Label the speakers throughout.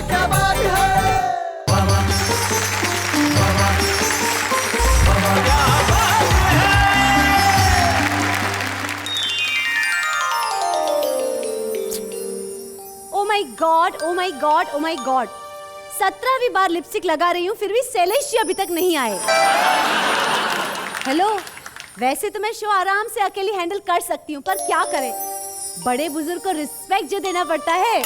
Speaker 1: क्या बात है।
Speaker 2: Oh my God, oh my God, oh my God, 17वीं बार लिपस्टिक लगा रही हूँ फिर भी शैलेश जी अभी तक नहीं आए। हेलो, वैसे तो मैं शो आराम से अकेली हैंडल कर सकती हूँ, पर क्या करें, बड़े बुजुर्ग को रिस्पेक्ट जो देना पड़ता है।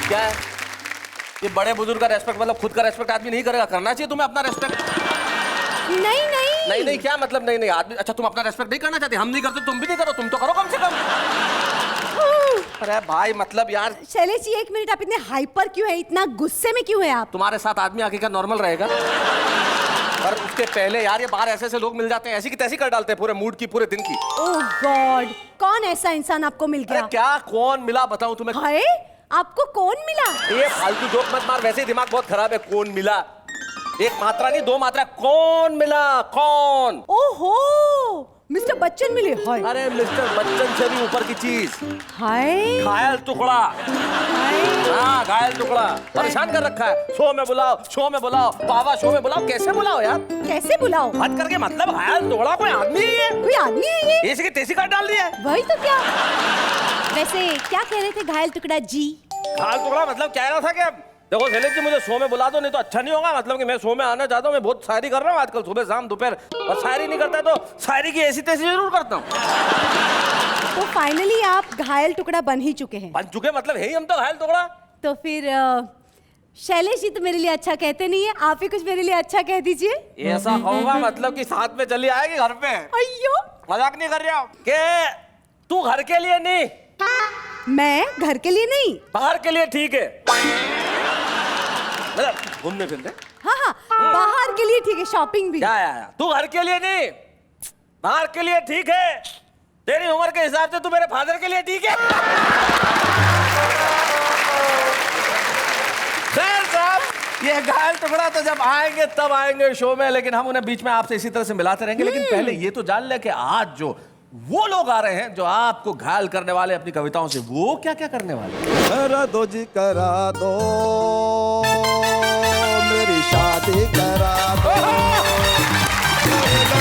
Speaker 3: क्या है ये बड़े बुजुर्ग का रेस्पेक्ट, मतलब खुद का रेस्पेक्ट आदमी नहीं करेगा, करना चाहिए तुम्हें अपना रेस्पेक्ट।
Speaker 2: नहीं नहीं
Speaker 3: नहीं नहीं क्या मतलब नहीं नहीं आदमी, अच्छा तुम अपना रेस्पेक्ट नहीं करना चाहते, हम नहीं करते तुम भी नहीं करो, तुम तो करो कम से कम। अरे भाई मतलब यार
Speaker 2: शैलेश जी एक मिनट, आप इतने हाइपर क्यों है, इतना गुस्से में क्यों है आप?
Speaker 3: तुम्हारे साथ आदमी आगे का नॉर्मल रहेगा, पर उसके पहले यार ये बाहर ऐसे ऐसे लोग मिल जाते हैं, ऐसी की तैसी कर डालते हैं पूरे मूड की, पूरे दिन की।
Speaker 2: ओह गॉड, कौन ऐसा इंसान आपको मिल गया?
Speaker 3: क्या कौन मिला बताऊं तुम्हें?
Speaker 2: हाय, आपको कौन मिला?
Speaker 3: ये फालतू जोक मत मार, वैसे ही दिमाग बहुत खराब है। कौन मिला, एक मात्रा नहीं 2 मात्रा, कौन मिला कौन?
Speaker 2: ओहो, मिस्टर बच्चन मिले। हाय
Speaker 3: अरे मिस्टर बच्चन से भी ऊपर की चीज,
Speaker 2: हाय
Speaker 3: घायल टुकड़ा। हाँ घायल टुकड़ा, परेशान कर रखा है। शो में बुलाओ, शो में बुलाओ, बाबा शो में बुलाओ, कैसे बुलाओ यार?
Speaker 2: कैसे बुलाओ?
Speaker 3: हद करके मतलब घायल टुकड़ा कोई आदमी ही है?
Speaker 2: कोई आदमी है ये?
Speaker 3: ऐसी की तैसी कर डाल दी है।
Speaker 2: वही तो क्या। वैसे क्या कह रहे थे घायल टुकड़ा जी?
Speaker 3: घायल टुकड़ा मतलब कह रहा था कि देखो शैलेश जी मुझे शो में बुला दो, नहीं तो अच्छा नहीं होगा, मतलब कि मैं शो में आना चाहता हूँ, मैं बहुत शायरी कर रहा हूँ आजकल, सुबह शाम दोपहर, और शायरी नहीं करता तो शायरी की ऐसी तैसी जरूर करता हूँ।
Speaker 2: तो फाइनली आप घायल टुकड़ा बन ही चुके हैं।
Speaker 3: बन चुके मतलब है ही हम तो घायल टुकड़ा।
Speaker 2: तो फिर शैलेश जी तो मेरे लिए अच्छा कहते नहीं है, आप ही कुछ मेरे लिए अच्छा कह दीजिए।
Speaker 3: ऐसा होगा मतलब कि साथ में चली आएगी घर पे।
Speaker 2: अయ్यो,
Speaker 3: मजाक नहीं कर रहा कि तू घर के लिए नहीं,
Speaker 2: मैं घर के लिए नहीं,
Speaker 3: बाहर के लिए ठीक है, मतलब घूमने फिरने।
Speaker 2: हाँ हाँ बाहर के लिए ठीक है, शॉपिंग भी।
Speaker 3: क्या तू घर के लिए नहीं बाहर के लिए ठीक है, तेरी उम्र के हिसाब से तू मेरे फादर के लिए ठीक है। खैर साहब, ये घायल टुकड़ा तो जब आएंगे तब आएंगे शो में, लेकिन हम उन्हें बीच में आपसे इसी तरह से मिलाते रहेंगे। लेकिन पहले ये तो जान ले कि आज जो वो लोग आ रहे हैं जो आपको घायल करने वाले अपनी कविताओं से, वो क्या क्या करने वाले।
Speaker 1: करा दो जी करा दो, मेरी शादी करा दो,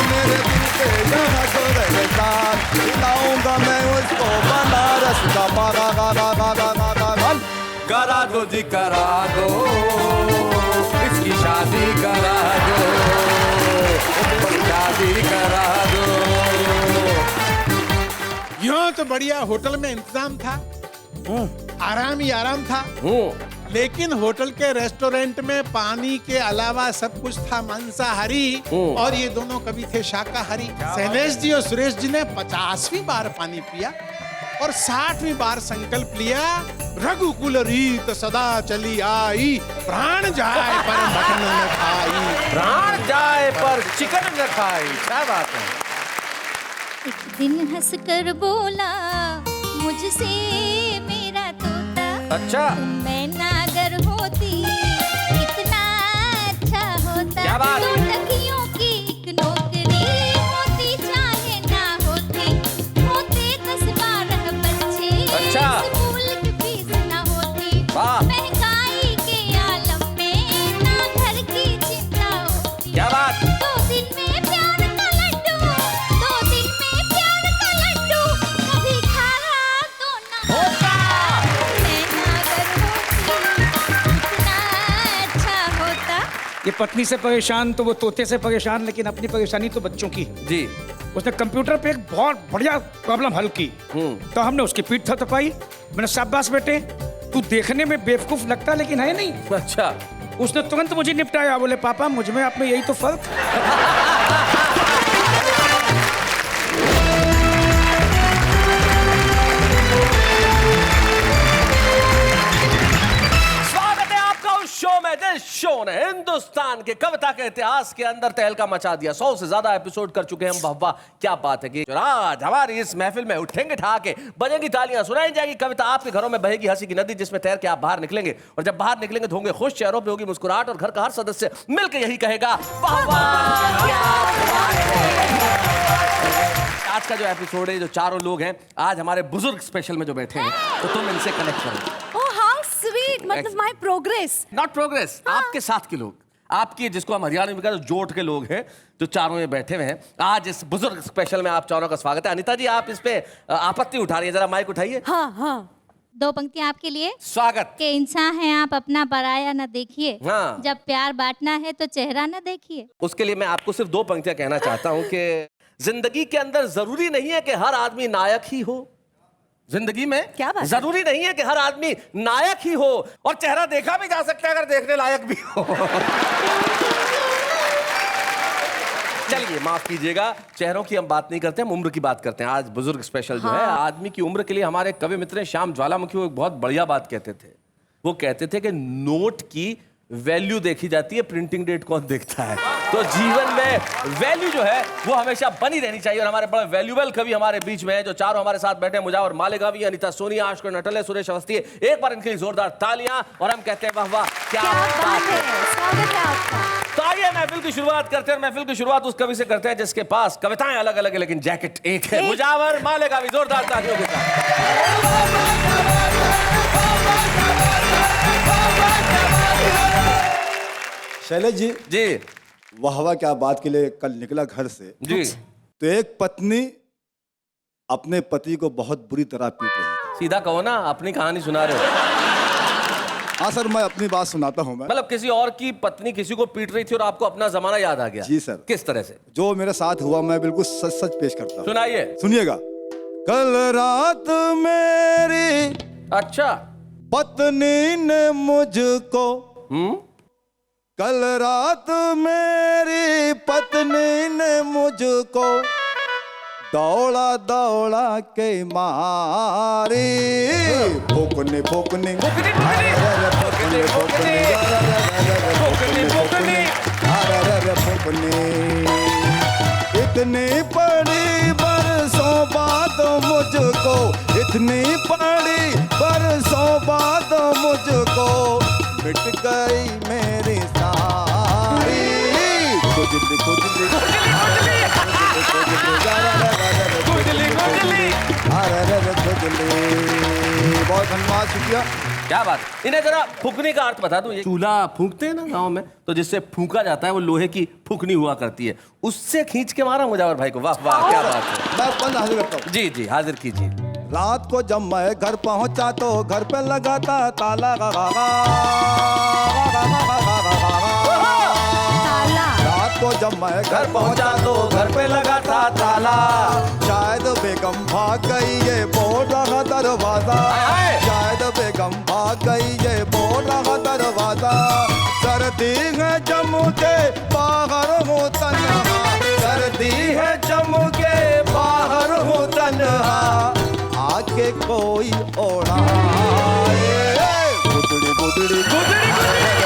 Speaker 1: मेरे दिल पे यहाँ गुलजार, लाऊंगा मैं उसको बनारस का बागा गागा गागा गागा गान। करा दो जी करा दो, इसकी शादी करा दो, शादी करा दो।
Speaker 4: यूं तो बढ़िया होटल में इंतजाम था, आराम ही आराम था, लेकिन होटल के रेस्टोरेंट में पानी के अलावा सब कुछ था मांसाहारी, और ये दोनों कभी थे शाकाहारी। शैलेश जी और सुरेश जी ने 50वीं बार पानी पिया और 60वीं बार संकल्प लिया, रघुकुल रीत सदा चली आई, प्राण जाए पर मटन न खाई।
Speaker 3: प्राण जाए पर चिकन न खाई। क्या बात है।
Speaker 5: एक दिन हंसकर बोला मुझसे मेरा तोता,
Speaker 3: अच्छा
Speaker 5: मैं नागर होती कितना अच्छा होता।
Speaker 3: क्या बात?
Speaker 5: दो टकियों की एक नौकरी होती चाहे ना होती, होते 10-12 बच्चे,
Speaker 3: अच्छा।
Speaker 5: स्कूल की फीस ना होती,
Speaker 3: वाह।
Speaker 5: महंगाई के आलम में ना घर की चिंता होती।
Speaker 3: क्या बात?
Speaker 5: 2 दिन में प्यार का लड्डू, 2 दिन में प्यार का लड्डू, कभी खाया तो ना होता। मैं नागर होती कितना अच्छा होता।
Speaker 6: ये पत्नी से परेशान तो वो तोते से परेशान, लेकिन अपनी परेशानी तो बच्चों की
Speaker 3: जी।
Speaker 6: उसने कंप्यूटर पे एक बहुत बढ़िया प्रॉब्लम हल की, तो हमने उसकी पीठ थपथपाई। मैंने शाबाश बेटे, तू देखने में बेवकूफ लगता लेकिन है नहीं।
Speaker 3: अच्छा।
Speaker 6: उसने तुरंत मुझे निपटाया, बोले पापा मुझ में आप में यही तो फर्क।
Speaker 3: स्वागत है आपका उस शो में जिस शो ने हिंदुस्तान के कविता के इतिहास के अंदर तहलका मचा दिया। 100 से ज्यादा एपिसोड कर चुके हैं हम। वाह क्या बात है कि आज हमारी इस महफिल में उठेंगे ठहाके, बजेंगी तालियां, सुनाई जाएगी कविता, आपके घरों में बहेगी हंसी की नदी जिसमें तैर के आप बाहर निकलेंगे, और जब बाहर निकलेंगे तो होंगे खुश, चेहरों पे होगी मुस्कुराहट, और घर का हर सदस्य मिलकर यही कहेगा वाह वाह क्या का जो एपिसोड है, जो चारों लोग हैं, आज हमारे बुजुर्ग स्पेशल में जो बैठे हैं, तो तुम इनसे कनेक्ट करो।
Speaker 2: ओह हाउ स्वीट, मतलब माय प्रोग्रेस।
Speaker 3: नॉट प्रोग्रेस, आपके साथ के लोग, आपकी जिसको हम हरियाणा में कहते हैं जोट के लोग हैं, जो चारों में बैठे हुए हैं। आज इस बुजुर्ग स्पेशल में आप चारों का स्वागत है। अनीता जी, आप इस पे आपत्ति उठा रही है, जरा माइक उठाइए।
Speaker 2: हाँ हाँ,
Speaker 5: 2 पंक्तियां आपके लिए।
Speaker 3: स्वागत।
Speaker 5: के इंसान हैं आप, अपना पराया न देखिए।
Speaker 3: हाँ।
Speaker 5: जब प्यार बांटना है तो चेहरा न देखिए।
Speaker 3: उसके लिए मैं आपको सिर्फ 2 पंक्तियां कहना चाहता हूं कि जिंदगी के अंदर जरूरी नहीं है कि हर आदमी नायक ही हो। जिंदगी में
Speaker 2: क्या बात है?
Speaker 3: जरूरी नहीं है कि हर आदमी नायक ही हो, और चेहरा देखा भी जा सकता है अगर देखने लायक भी हो। चलिए माफ कीजिएगा, चेहरों की हम बात नहीं करते, हम उम्र की बात करते हैं। आज बुजुर्ग स्पेशल जो है, आदमी की उम्र के लिए हमारे कवि मित्र श्याम ज्वालामुखी वो एक बहुत बढ़िया बात कहते थे। वो कहते थे कि नोट की वैल्यू देखी जाती है, प्रिंटिंग डेट कौन देखता है। तो जीवन में वैल्यू जो है वो हमेशा बनी रहनी चाहिए। और हमारे बड़े वैल्यूबल कवि हमारे बीच में हैं, जो चारों हमारे साथ बैठे हैं। मुजावर मालेगावी, अनीता सोनी, आशुतोष नटले, सुरेश अवस्थी। एक बार इनके लिए जोरदार तालियां, और हम कहते हैं वाह वाह क्या बात है।
Speaker 2: स्वागत है आपका।
Speaker 3: तो आइए महफिल की शुरुआत करते हैं। महफिल की शुरुआत उस कवि से करते हैं जिसके पास कविताएं अलग अलग है लेकिन जैकेट एक है। मुजावर मालेगावी, जोरदार तालियों के साथ।
Speaker 1: शैलेश जी,
Speaker 3: जी
Speaker 1: वाह वाह क्या बात के लिए कल निकला घर से,
Speaker 3: जी,
Speaker 1: तो एक पत्नी अपने पति को बहुत बुरी तरह पीट रही थी।
Speaker 3: सीधा कहो ना, अपनी कहानी सुना रहे हो।
Speaker 1: हाँ सर, मैं अपनी बात सुनाता हूँ। मैं
Speaker 3: मतलब किसी और की पत्नी किसी को पीट रही थी और आपको अपना जमाना याद आ गया।
Speaker 1: जी सर।
Speaker 3: किस तरह से?
Speaker 1: जो मेरे साथ हुआ मैं बिल्कुल सच सच पेश करता हूँ।
Speaker 3: सुनाइए।
Speaker 1: सुनिएगा। कल रात मेरी
Speaker 3: अच्छा।
Speaker 1: पत्नी ने मुझको, कल रात मेरी पत्नी ने मुझको दौड़ा दौड़ा के मारी। फूकने फूकने फूकने फूकने इतनी बड़ी बरसों बाद मुझको, इतनी बड़ी बरसों बाद मुझको मिट गई मेरी सारी खुजली खुजली बहुत धन्यवाद, शुक्रिया।
Speaker 3: क्या बात। इन्हें जरा फूकने का अर्थ बता दूं। ये चूल्हा फूकते हैं ना गांव में, तो जिससे फूका जाता है वो लोहे की फूकनी हुआ करती है, उससे खींच के मारा मुजावर भाई को। वाह वाह क्या बात है।
Speaker 1: मैं बंद हाजिर करता हूँ।
Speaker 3: जी जी, हाजिर कीजिए।
Speaker 1: रात को जब मैं घर पहुंचा तो घर पे लगाता ताला। रात को जब मैं घर पहुंचा तो घर पे लगा था ताला। शायद बेगम भाग गई ये बोल रहा दरवाजा। शायद बेगम भाग गई ये बोल रहा दरवाजा। सर्दी है जम्मू के बाहर हूँ तन्हा, सर्दी है जम्मू के बाहर हूँ तन्हा, आके कोई ओढ़ाए। गुदड़ी गुदड़ी गुदड़ी गुदड़ी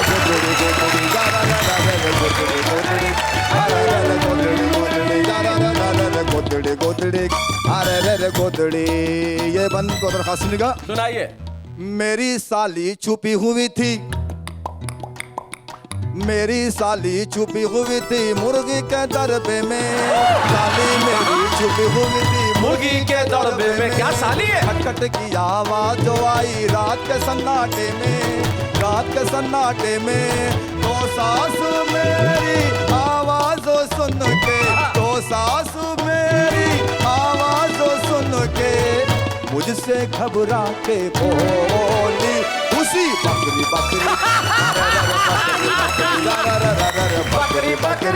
Speaker 1: गुदड़ी अरे गुदड़ी। ये बंद को दरखास्त सुनिएगा।
Speaker 3: सुनाइए।
Speaker 1: मेरी साली छुपी हुई थी, मेरी साली छुपी हुई थी मुर्गी के दरबे में। साली मेरी छुपी हुई थी मुर्गी के दरबे में।
Speaker 3: क्या साली है?
Speaker 1: खटखट की आवाज जो आई रात के सन्नाटे में, रात के सन्नाटे में। तो सासू मेरी आवाज सुन के, तो सासू मेरी आवाज सुन के मुझसे घबरा के बोली, उसी बकरी बकरी बकरी बकरी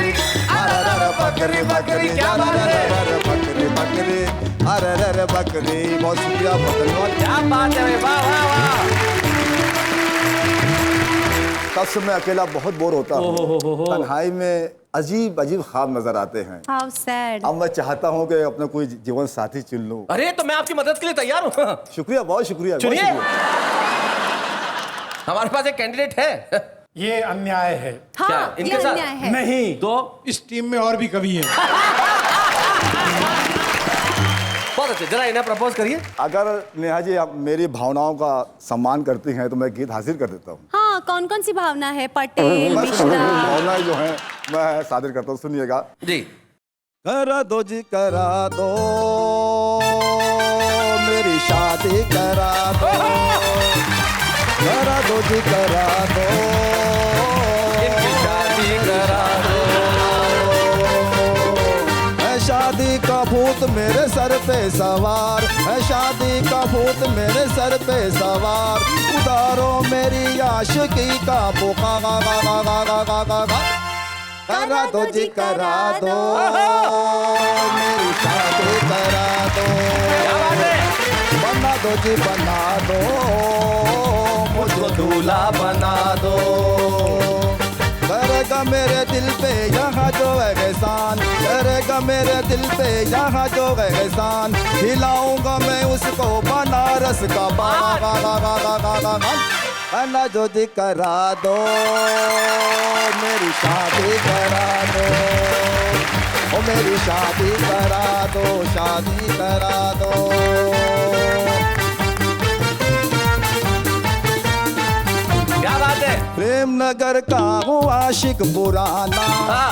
Speaker 1: बकरी बकरी क्या बात है। बकरी बकरी अरे बकरी। बहुत शुक्रिया, बहुत धन्यवाद।
Speaker 3: क्या बात है, वाह वाह वाह।
Speaker 1: तब से मैं अकेला बहुत बोर होता हूँ। तन्हाई में अजीब अजीब ख्वाब नजर आते हैं।
Speaker 2: How sad.
Speaker 1: अब मैं चाहता हूँ कि अपना कोई जीवन साथी चुन लूं।
Speaker 3: अरे तो मैं आपकी मदद के लिए तैयार हूँ।
Speaker 1: शुक्रिया, बहुत शुक्रिया। बहुत
Speaker 3: चुनिए।
Speaker 1: शुक्रिया।
Speaker 3: हमारे पास एक कैंडिडेट है।
Speaker 4: ये अन्याय है।
Speaker 2: हाँ,
Speaker 3: क्या
Speaker 2: ये
Speaker 3: इनके साथ
Speaker 2: अन्याय है।
Speaker 4: नहीं
Speaker 3: तो
Speaker 4: इस टीम में और भी कवि हैं।
Speaker 3: बहुत अच्छे, जरा इन्हें प्रपोज करिए।
Speaker 1: अगर नेहा जी आप मेरी भावनाओं का सम्मान करती हैं तो मैं गीत हाजिर कर देता हूँ।
Speaker 2: हाँ, कौन कौन सी भावना है? पटेल,
Speaker 1: मैं
Speaker 2: मिश्रा।
Speaker 1: भावनाएं जो हैं मैं सादर करता हूँ, सुनिएगा।
Speaker 3: जी।
Speaker 1: करा दो जी करा दो मेरी शादी करा दो करा दो जी करा दो
Speaker 3: इनकी शादी करा दो।
Speaker 1: है शादी का भूत मेरे सर पे सवार है शादी का भूत मेरे सर पे सवार उतारो मेरी आशिकी का बुखार करा दो जी करा दो मेरी शादी करा दो
Speaker 3: क्या बात है?
Speaker 1: बना दो जी बना दो मुझको दूल्हा बना दो करेगा मेरे दिल पे यहाँ जो एहसान करेगा मेरे दिल पे यहाँ जो एहसान खिलाऊंगा मैं उसको बनारस का बना जो जी करा दो मेरी शादी करा दो ओ मेरी शादी करा दो शादी करा दो
Speaker 3: क्या बात है?
Speaker 1: प्रेम नगर का हूँ आशिक पुराना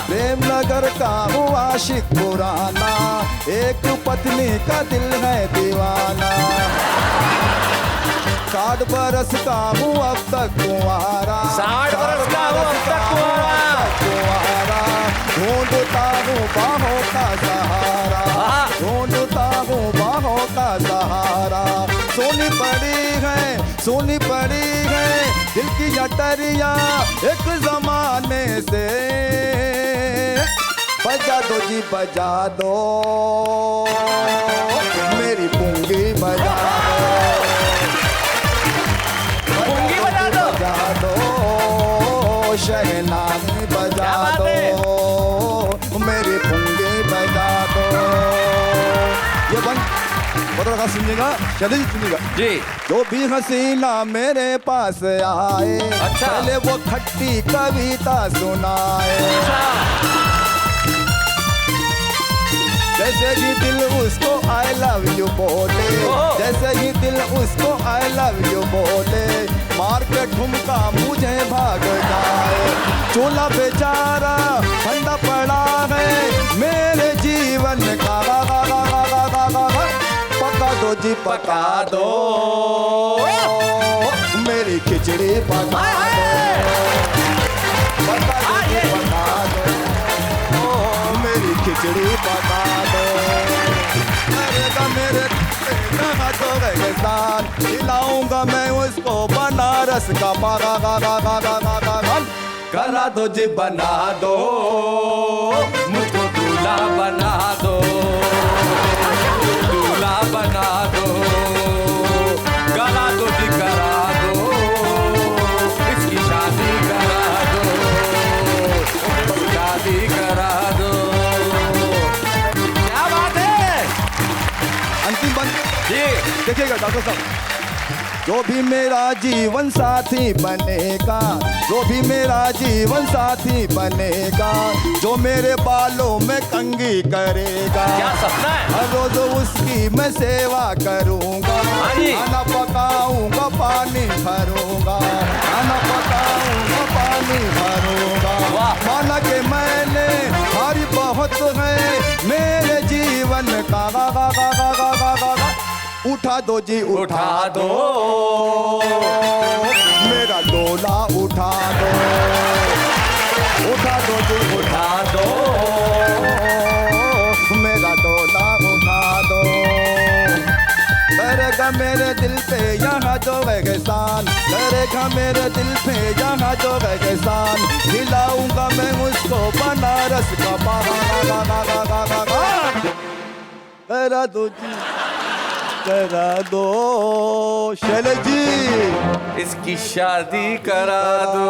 Speaker 1: प्रेम नगर का हूँ आशिक पुराना एक पत्नी का दिल है दीवाना 60 बरस का हूँ अब तक कुंवारा
Speaker 3: 60 बरस का हूँ अब तक
Speaker 1: कुंवारा ढूंढता हूँ बाहों का सहारा ढूंढता हूँ बाहों का सहारा सोनी पड़ी है दिल की अटरिया एक जमाने से बजा दो जी बजा दो मेरी पुंगी बजा दो शहनाई बजा दो मेरी पुंगी बजा दो ये बंद बता सुनिएगा चलिए सुनिएगा
Speaker 3: जी।
Speaker 1: जो भी हसीना मेरे पास आए
Speaker 3: अच्छा।
Speaker 1: पहले वो खट्टी कविता सुनाए जैसे ही दिल उसको आई लव यू बोले जैसे ही दिल उसको आई लव यू बोले मार के ठुमका मुझे भाग जाए चूल्हा बेचारा ठंडा पड़ा है मेरे जीवन का पका दो जी पका दो मेरी खिचड़ी पका दो पका दो जी पका दो मेरी खिचड़ी पका दो करेगा मेरे जो रेगिस्तान खिलाऊंगा मैं उसको बनारस का करा दो जी बना दो
Speaker 3: मुझको दूल्हा बना दो दूल्हा बना दो करा दो जी करा दो इसकी शादी करा दो शादी करा दो। क्या बात है?
Speaker 1: अंतिम बंद
Speaker 3: जी
Speaker 1: देखिएगा डॉक्टर साहब जो भी मेरा जीवन साथी बनेगा जो भी मेरा जीवन साथी बनेगा जो मेरे बालों में कंघी करेगा
Speaker 3: क्या सपना है?
Speaker 1: हर रोज उसकी मैं सेवा करूंगा खाना पकाऊंगा पानी भरूंगा खाना पकाऊंगा पानी भरूंगा माना कि मैंने हरी बहुत है मेरे जीवन का उठा दो जी उठा दो मेरा डोला उठा दो जी उठा दो मेरा डोला उठा दो करेगा मेरे दिल पे यहाँ जो एहसान करेगा मेरे दिल पे यहाँ जो एहसान खिलाऊंगा मैं उसको बनारस का करा दो जी करा दो शैलेश जी
Speaker 3: इसकी शादी करा दो।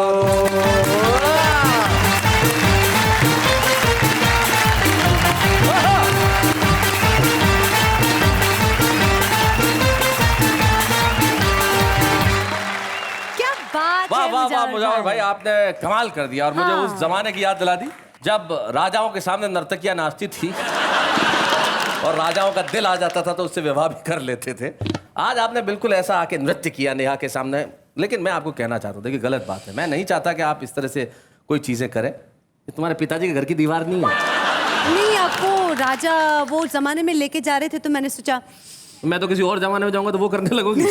Speaker 2: क्या बात
Speaker 3: वाह
Speaker 2: है
Speaker 3: वाह वाह मुजावर भाई
Speaker 2: भाई।
Speaker 3: आपने कमाल कर दिया और मुझे
Speaker 2: हाँ।
Speaker 3: उस जमाने की याद दिला दी जब राजाओं के सामने नर्तकियां नाचती थी और राजाओं का दिल आ जाता था तो उससे विवाह भी कर लेते थे। आज आपने बिल्कुल ऐसा आके नृत्य किया नेहा के सामने, लेकिन मैं आपको कहना चाहता हूँ देखिए गलत बात है, मैं नहीं चाहता कि आप इस तरह से कोई चीजें करें। ये तुम्हारे पिताजी के घर की दीवार नहीं है।
Speaker 2: नहीं, आपको राजा वो जमाने में लेके जा रहे थे तो मैंने सोचा
Speaker 3: मैं तो किसी और जमाने में जाऊंगा तो वो करने लगोगी।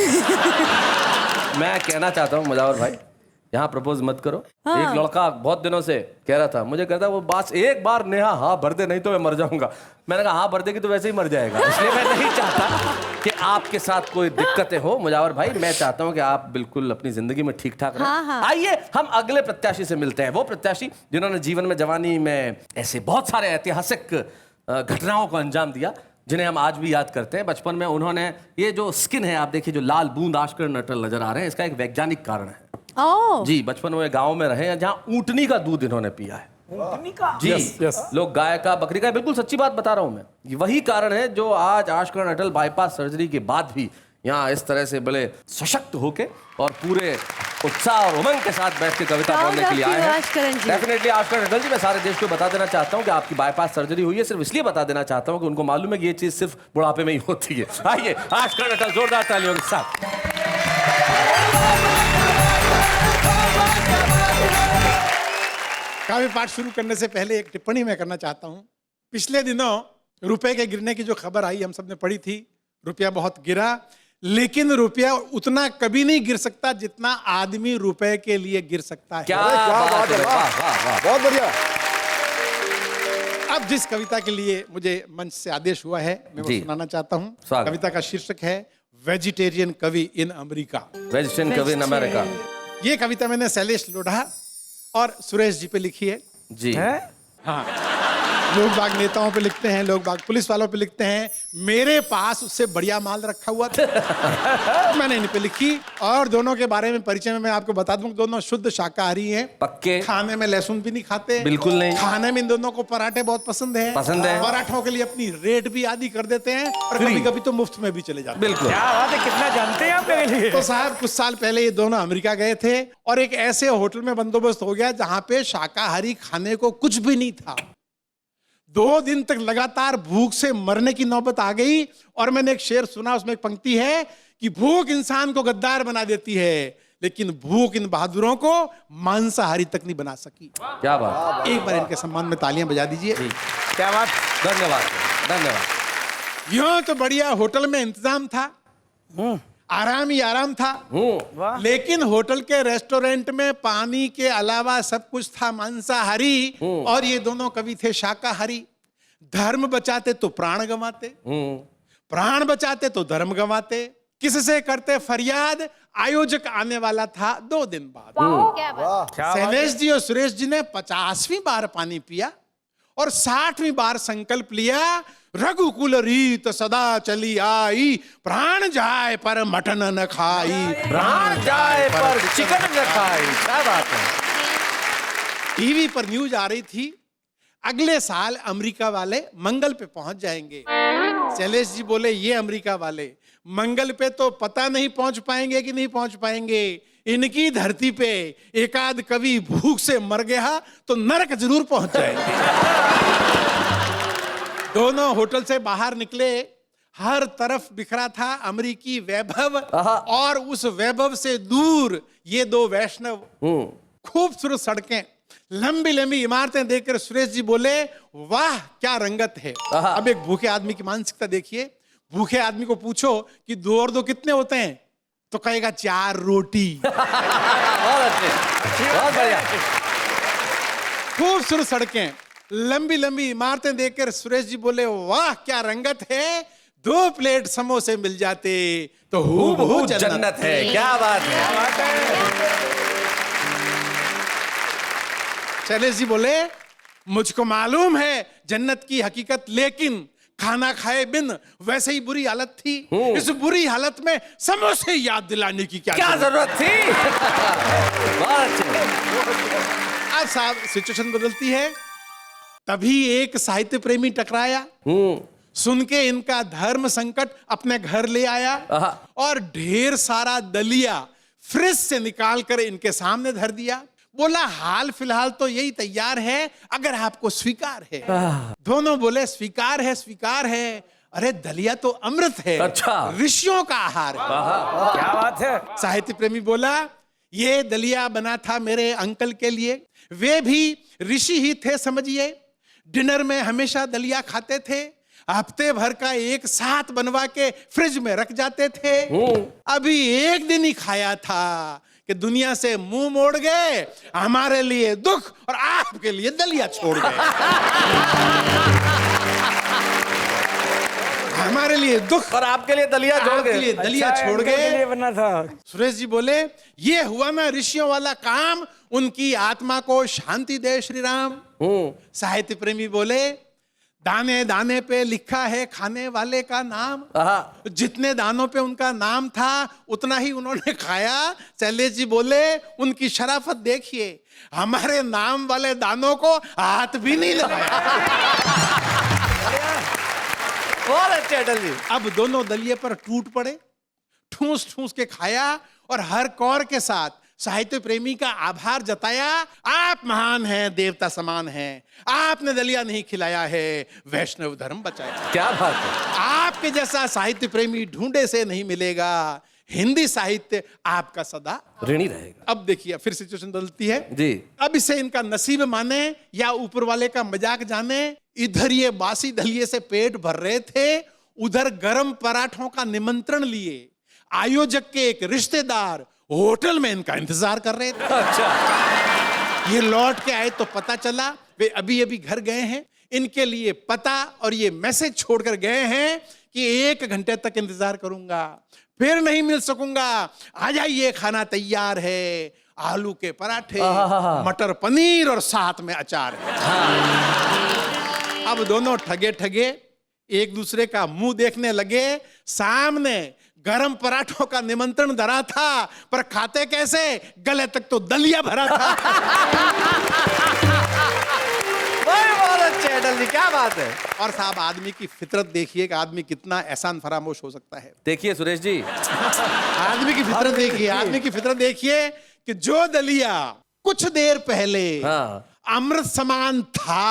Speaker 3: मैं कहना चाहता हूँ मुजावर भाई, यहाँ प्रपोज मत करो। एक लड़का बहुत दिनों से कह रहा था, मुझे कहता वो बात एक बार नेहा हाँ भर दे नहीं तो मैं मर जाऊंगा। मैंने कहा हाँ भर देगी तो वैसे ही मर जाएगा, इसलिए मैं नहीं चाहता कि आपके साथ कोई दिक्कतें हो मुजावर भाई। मैं चाहता हूँ कि आप बिल्कुल अपनी जिंदगी में ठीक ठाक रहें। आइए हम अगले प्रत्याशी से मिलते हैं, वो प्रत्याशी जिन्होंने जीवन में जवानी में ऐसे बहुत सारे ऐतिहासिक घटनाओं को अंजाम दिया जिन्हें हम आज भी याद करते हैं। बचपन में उन्होंने ये जो स्किन है आप देखिए, जो लाल बूंद आश्कर नटल नजर आ रहे हैं, इसका एक वैज्ञानिक कारण है। जी, बचपन में गांव में रहे हैं जहां ऊंटनी का दूध इन्होंने पिया है। ऊंटनी का? जी लोग गाय का, बकरी का, बिल्कुल सच्ची बात बता रहा हूं मैं। वही कारण है जो आज आश्कर नटल बाईपास सर्जरी के बाद भी यहाँ इस तरह से बड़े सशक्त होके और पूरे उत्साह और उमंग के साथ बैठ के कविता बोलने के लिए आए हैं। डेफिनेटली आश्कर नटल जी, मैं सारे देश को बता देना चाहता हूँ कि आपकी बाईपास सर्जरी हुई है, सिर्फ इसलिए बता देना चाहता हूँ कि उनको मालूम है कि ये चीज सिर्फ बुढ़ापे में ही होती है। आइए आश्कर नटल, जोरदार तालियों के साथ।
Speaker 4: काव्य पाठ शुरू करने से पहले एक टिप्पणी मैं करना चाहता हूँ। पिछले दिनों रुपए के गिरने की जो खबर आई हम सबने पढ़ी थी, रुपया बहुत गिरा, लेकिन रुपया उतना कभी नहीं गिर सकता जितना आदमी रुपए के लिए गिर सकता है।
Speaker 3: क्या बात है,
Speaker 1: बहुत बढ़िया।
Speaker 4: अब जिस कविता के लिए मुझे मंच से आदेश हुआ है मैं वो सुनाना चाहता हूँ। कविता का शीर्षक है वेजिटेरियन कवि इन अमेरिका।
Speaker 3: वेजिटेरियन कवि इन अमेरिका।
Speaker 4: ये कविता मैंने शैलेश लोढ़ा और सुरेश जी पे लिखी है।
Speaker 3: जी
Speaker 4: हाँ, लोग बाग नेताओं पे लिखते हैं, लोग बाग पुलिस वालों पे लिखते हैं, मेरे पास उससे बढ़िया माल रखा हुआ था। मैंने इन पे लिखी और दोनों के बारे में परिचय में मैं आपको बता दूं, दोनों शुद्ध शाकाहारी हैं,
Speaker 3: पक्के,
Speaker 4: खाने में लहसुन भी नहीं खाते,
Speaker 3: बिल्कुल नहीं।
Speaker 4: खाने में इन दोनों को पराठे बहुत पसंद है। पराठों के लिए अपनी रेट भी आदि कर देते हैं और कभी कभी तो मुफ्त में भी चले जाते हैं।
Speaker 3: बिल्कुल,
Speaker 6: क्या बात है, कितना जानते हैं आप मेरे लिए।
Speaker 4: तो साहब कुछ साल पहले ये दोनों अमेरिका गए थे और एक ऐसे होटल में बंदोबस्त हो गया जहां पे शाकाहारी खाने को कुछ भी नहीं था। 2 दिन तक लगातार भूख से मरने की नौबत आ गई और मैंने एक शेर सुना, उसमें एक पंक्ति है कि भूख इंसान को गद्दार बना देती है लेकिन भूख इन बहादुरों को मांसाहारी तक नहीं बना सकी।
Speaker 3: क्या बात।
Speaker 4: एक बार इनके सम्मान में तालियां बजा दीजिए।
Speaker 3: क्या बात, धन्यवाद धन्यवाद।
Speaker 4: यूं तो बढ़िया होटल में इंतजाम था, आराम ही आराम था, लेकिन होटल के रेस्टोरेंट में पानी के अलावा सब कुछ था मांसाहारी और ये दोनों कवि थे शाकाहारी। धर्म बचाते तो प्राण गंवाते, प्राण बचाते तो धर्म गंवाते। किससे करते फरियाद, आयोजक आने वाला था 2 दिन बाद। शैलेश जी और सुरेश जी ने 50वीं बार पानी पिया और 60वीं बार संकल्प लिया, रघुकुल रीत सदा चली आई, प्राण जाए पर मटन न खाई,
Speaker 3: प्राण जाए पर चिकन न खाई। क्या बात है।
Speaker 4: टीवी पर न्यूज आ रही थी, अगले साल अमेरिका वाले मंगल पे पहुंच जाएंगे। शैलेश जी बोले ये अमेरिका वाले मंगल पे तो पता नहीं पहुंच पाएंगे कि नहीं पहुंच पाएंगे, इनकी धरती पे एकाध कवि भूख से मर गया तो नरक जरूर पहुंच जाएंगे। दोनों होटल से बाहर निकले, हर तरफ बिखरा था अमेरिकी वैभव और उस वैभव से दूर ये 2 वैष्णव। खूबसूरत सड़कें, लंबी लंबी इमारतें देखकर सुरेश जी बोले वाह क्या रंगत है। अब एक भूखे आदमी की मानसिकता देखिए, भूखे आदमी को पूछो कि 2 और 2 कितने होते हैं तो कहेगा 4 रोटी।
Speaker 3: बहुत बढ़िया।
Speaker 4: खूबसूरत सड़कें, लंबी लंबी इमारतें देखकर सुरेश जी बोले वाह क्या रंगत है, 2 प्लेट समोसे मिल जाते तो हूबहू जन्नत है।
Speaker 3: क्या बात है।
Speaker 4: शैलेश जी बोले मुझको मालूम है जन्नत की हकीकत, लेकिन खाना खाए बिन वैसे ही बुरी हालत थी। इस बुरी हालत में समोसे याद दिलाने की क्या
Speaker 3: जरूरत थी।
Speaker 4: अब साहब सिचुएशन बदलती है। तभी एक साहित्य प्रेमी टकराया, सुन के इनका धर्म संकट अपने घर ले आया और ढेर सारा दलिया फ्रिज से निकाल कर इनके सामने धर दिया। बोला हाल फिलहाल तो यही तैयार है अगर आपको स्वीकार है। दोनों बोले स्वीकार है स्वीकार है। अरे दलिया तो अमृत है,
Speaker 3: अच्छा
Speaker 4: ऋषियों का आहार है।
Speaker 6: क्या बात है।
Speaker 4: साहित्य प्रेमी बोला ये दलिया बना था मेरे अंकल के लिए, वे भी ऋषि ही थे समझिए। डिनर में हमेशा दलिया खाते थे, हफ्ते भर का एक साथ बनवा के फ्रिज में रख जाते थे। अभी एक दिन ही खाया था कि दुनिया से मुंह मोड़ गए, हमारे लिए दुख और आपके लिए दलिया छोड़ गए। हमारे लिए दुख
Speaker 3: और आपके लिए दलिया छोड़
Speaker 4: आपके
Speaker 3: गए।
Speaker 4: लिए दलिया
Speaker 6: अच्छा,
Speaker 4: छोड़
Speaker 6: इनके
Speaker 4: गए।
Speaker 6: लिए बना था।
Speaker 4: सुरेश जी बोले, ये हुआ ना ऋषियों वाला काम, उनकी आत्मा को शांति दे श्री राम। साहित्य प्रेमी बोले, दाने दाने पे लिखा है खाने वाले का नाम। जितने दानों पे उनका नाम था उतना ही उन्होंने खाया। शैलेश जी बोले, उनकी शराफत देखिए, हमारे नाम वाले दानों को हाथ भी नहीं लगाया।
Speaker 3: बहुत अच्छे अटल जी।
Speaker 4: अब दोनों दलिये पर टूट पड़े, ठूस ठूस के खाया और हर कौर के साथ साहित्य प्रेमी का आभार जताया। आप महान हैं, देवता समान हैं, आपने दलिया नहीं खिलाया है, वैष्णव धर्म बचाया।
Speaker 3: क्या बात है।
Speaker 4: आपके जैसा साहित्य प्रेमी ढूंढे से नहीं मिलेगा, हिंदी साहित्य आपका सदा
Speaker 3: ऋणी रहेगा।
Speaker 4: अब देखिए फिर सिचुएशन बदलती है
Speaker 3: जी।
Speaker 4: अब इसे इनका नसीब माने या ऊपर वाले का मजाक जाने, इधर ये बासी दलिये से पेट भर रहे थे, उधर गरम पराठों का निमंत्रण लिए आयोजक के एक रिश्तेदार होटल में इनका इंतजार कर रहे थे।
Speaker 3: अच्छा।
Speaker 4: ये लौट के आए तो पता चला वे अभी अभी घर गए हैं। इनके लिए पता और ये मैसेज छोड़कर गए हैं कि 1 घंटे तक इंतजार करूंगा, फिर नहीं मिल सकूंगा, आ जाइए खाना तैयार है, आलू के पराठे, मटर पनीर और साथ में अचार है। अब दोनों ठगे ठगे एक दूसरे का मुंह देखने लगे। सामने गरम पराठों का निमंत्रण धरा था, पर खाते कैसे, गले तक तो दलिया भरा था।
Speaker 3: बहुत अच्छे अटल जी, क्या बात है।
Speaker 4: और साहब आदमी की फितरत देखिए कि आदमी कितना एहसान फरामोश हो सकता है।
Speaker 3: देखिए सुरेश जी,
Speaker 4: आदमी की फितरत देखिए, आदमी की फितरत देखिए कि जो दलिया कुछ देर पहले अमृत समान था,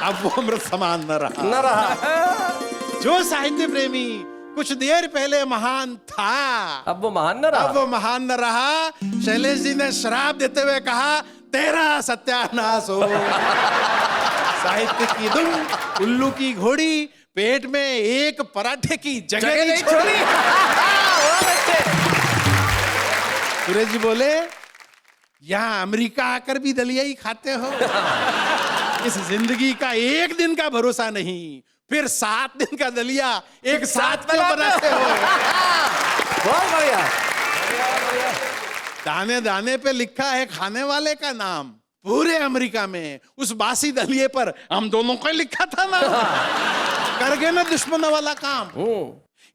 Speaker 4: अब वो अमृत समान न रहा। जो साहित्य प्रेमी कुछ देर पहले महान था,
Speaker 3: अब वो महान न रहा।
Speaker 4: अब वो महान न रहा। शैलेश जी ने श्राप देते हुए कहा, तेरा सत्यानाश हो। साहित्य की दुम, उल्लू की घोड़ी, पेट में एक पराठे की जगह नहीं छोड़ी। सुरेश जी बोले, यहां अमेरिका आकर भी दलिया ही खाते हो। इस जिंदगी का 1 दिन का भरोसा नहीं, फिर 7 दिन का दलिया एक साथ क्यों बनाते हो।
Speaker 3: बहुत बढ़िया।
Speaker 4: दाने दाने पे लिखा है खाने वाले का नाम। पूरे अमेरिका में उस बासी दलिये पर हम दोनों को लिखा था ना। कर गए ना दुश्मनों वाला काम।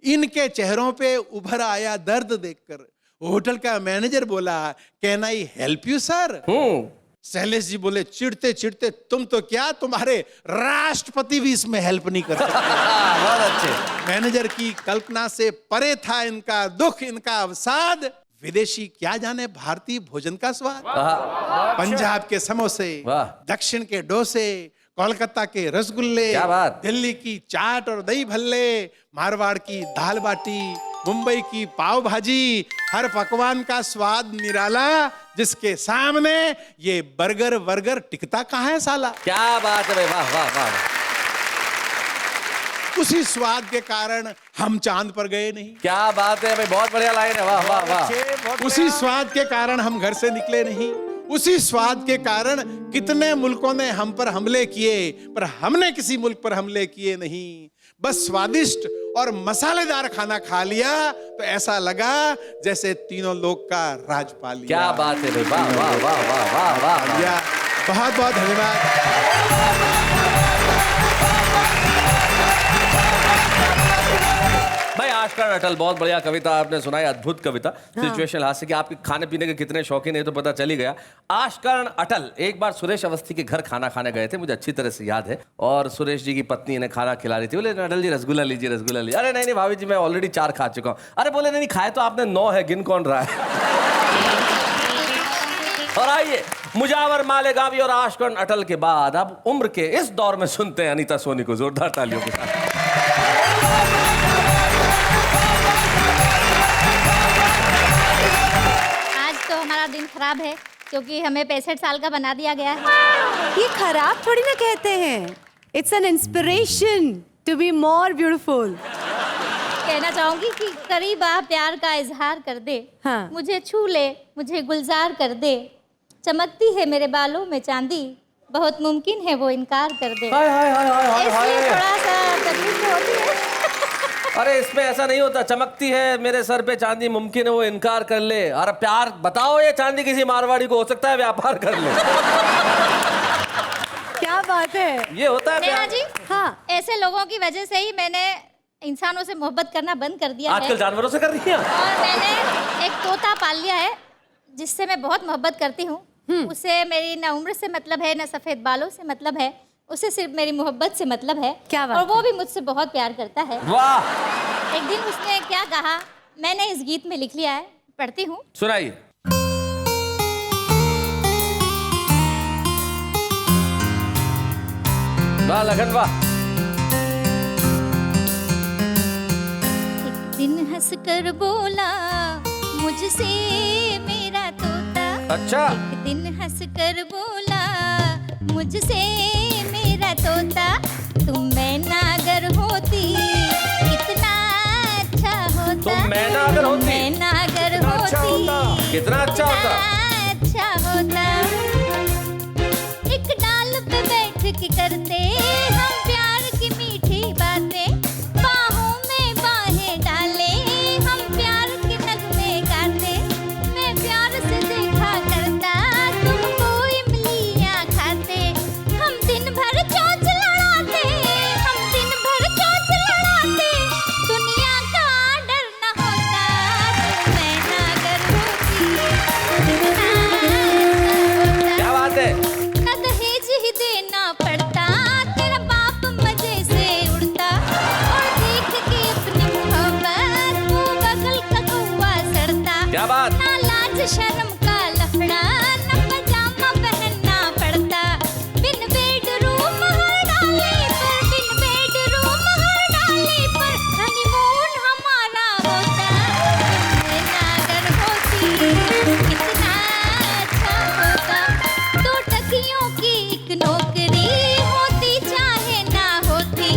Speaker 4: इनके चेहरों पे उभर आया दर्द देखकर होटल का मैनेजर बोला, can I help you sir. Shailesh ji बोले, चिढ़ते चिढ़ते, तुम तो क्या, तुम्हारे राष्ट्रपति भी इसमें हेल्प नहीं कर सकते।
Speaker 3: बहुत अच्छे।
Speaker 4: मैनेजर की कल्पना से परे था इनका दुख, इनका अवसाद। विदेशी क्या जाने भारतीय भोजन का स्वाद। पंजाब के समोसे, दक्षिण के डोसे, कोलकाता के रसगुल्ले,
Speaker 3: क्या बात।
Speaker 4: दिल्ली की चाट और दही भल्ले, मारवाड़ की दाल बाटी, मुंबई की पाव भाजी, हर पकवान का स्वाद निराला, जिसके सामने ये बर्गर वर्गर टिकता कहाँ है साला।
Speaker 3: क्या बात है भाई, वाह वाह वाह।
Speaker 4: उसी स्वाद के कारण हम चांद पर गए नहीं।
Speaker 3: क्या बात है भाई, बहुत बढ़िया लाइन है, वाह वाह वाह।
Speaker 4: उसी स्वाद के कारण हम घर से निकले नहीं। उसी स्वाद के कारण कितने मुल्कों ने हम पर हमले किए, पर हमने किसी मुल्क पर हमले किए नहीं। बस स्वादिष्ट और मसालेदार खाना खा लिया तो ऐसा लगा जैसे तीनों लोग का राज पा लिया।
Speaker 3: क्या बात है भाई, वाह वाह वाह वाह वाह वाह।
Speaker 4: बहुत बहुत धन्यवाद।
Speaker 3: भाई आश्कर अटल, बहुत बढ़िया कविता आपने सुनाई, अद्भुत कविता। सिचुएशन हास्य की, आपके खाने पीने के कितने शौकीन है तो पता चल ही गया। आश्कर अटल एक बार सुरेश अवस्थी के घर खाना खाने गए थे, मुझे अच्छी तरह से याद है। और सुरेश जी की पत्नी इन्हें खाना खिला रही थी। बोले अटल जी रसगुल्ला लीजिए, रसगुल्ला लीजिए। अरे नहीं नहीं भाभी जी, मैं ऑलरेडी 4 खा चुका हूँ। अरे बोले नहीं खाए तो आपने 9 है, गिन कौन रहा है। और आइए मुजावर मालेगावी और आश्कर अटल के बाद अब उम्र के इस दौर में सुनते हैं अनीता सोनी को जोरदार तालियों के साथ।
Speaker 5: आज तो हमारा दिन खराब है, क्योंकि हमें 65 साल का बना दिया गया है।
Speaker 2: ये खराब थोड़ी ना कहते हैं। It's an inspiration to be more beautiful.
Speaker 5: कहना चाहूंगी कि करीब आ प्यार का इजहार कर दे,
Speaker 2: हाँ।
Speaker 5: मुझे छू ले, मुझे गुलजार कर दे, चमकती है मेरे बालों में चांदी, बहुत मुमकिन है वो इनकार कर दे।
Speaker 3: हाय हाय हाय हाय हाय
Speaker 5: इसलिए
Speaker 3: हाय।
Speaker 5: थोड़ा सा तकलीफ होती है।
Speaker 3: अरे इसमें ऐसा नहीं होता, चमकती है मेरे सर पे चांदी, मुमकिन है वो इनकार कर ले। अरे प्यार बताओ, ये चांदी किसी मारवाड़ी को हो सकता है व्यापार कर ले।
Speaker 2: क्या बात है।
Speaker 3: ये होता है
Speaker 5: नेहा
Speaker 3: प्यार।
Speaker 5: जी,
Speaker 2: हाँ,
Speaker 5: ऐसे लोगों की वजह से ही मैंने इंसानों से मोहब्बत करना बंद कर दिया
Speaker 3: आजकल
Speaker 5: है
Speaker 3: जानवरों से कर रही हैं।
Speaker 5: और मैंने एक तोता पाल लिया है जिससे मैं बहुत मोहब्बत करती हूँ। उसे मेरी ना उम्र से मतलब है, ना सफेद बालों से मतलब है, उसे सिर्फ मेरी मोहब्बत से मतलब है।
Speaker 2: क्या बात
Speaker 5: और वो भी मुझसे बहुत प्यार करता है।
Speaker 3: वाह,
Speaker 5: एक दिन उसने क्या कहा मैंने इस गीत में लिख लिया है, पढ़ती हूँ।
Speaker 3: सुनाइए। वाह लगन वाह।
Speaker 5: एक दिन हंस कर बोला मुझसे मेरा तोता,
Speaker 3: अच्छा।
Speaker 5: एक दिन हंस कर बोला मुझसे मेरा तोता, तुम मैना अगर होती कितना अच्छा होता,
Speaker 3: तुम मैना अगर होती?
Speaker 5: मैना अगर
Speaker 3: कितना अच्छा
Speaker 5: होती
Speaker 3: होता? कितना अच्छा होता?
Speaker 5: कितना अच्छा होता। एक डाल पे बैठ के करते हम प्यार की मीठी बातें, बाहों में बाहें डाले हम प्यार के नगमे गाते, मैं प्यार से देखा करता तुमको इमलियां खाते, हम दिन भर चोंच लड़ाते, हम दिन भर चोंच लड़ाते, दुनिया का डर न होता, तुम मैना अगर होती कितना अच्छा होता।
Speaker 3: क्या बात है।
Speaker 5: न दहेज ही देना पड़ता, तेरा बाप मजे से उड़ता, और देख के अपनी मोहब्बत वो बगल का कौवा सड़ता।
Speaker 3: क्या बात।
Speaker 5: ना लाज शर्म का लफड़ा, न पजामा पहनना पड़ता, बिन बेडरूम हर डाले पर, बिन बेडरूम हर डाले पर हनीमून हमारा होता, तुम मैना अगर होती कितना अच्छा होता। दो टकियों की एक नौकरी होती चाहे ना होती,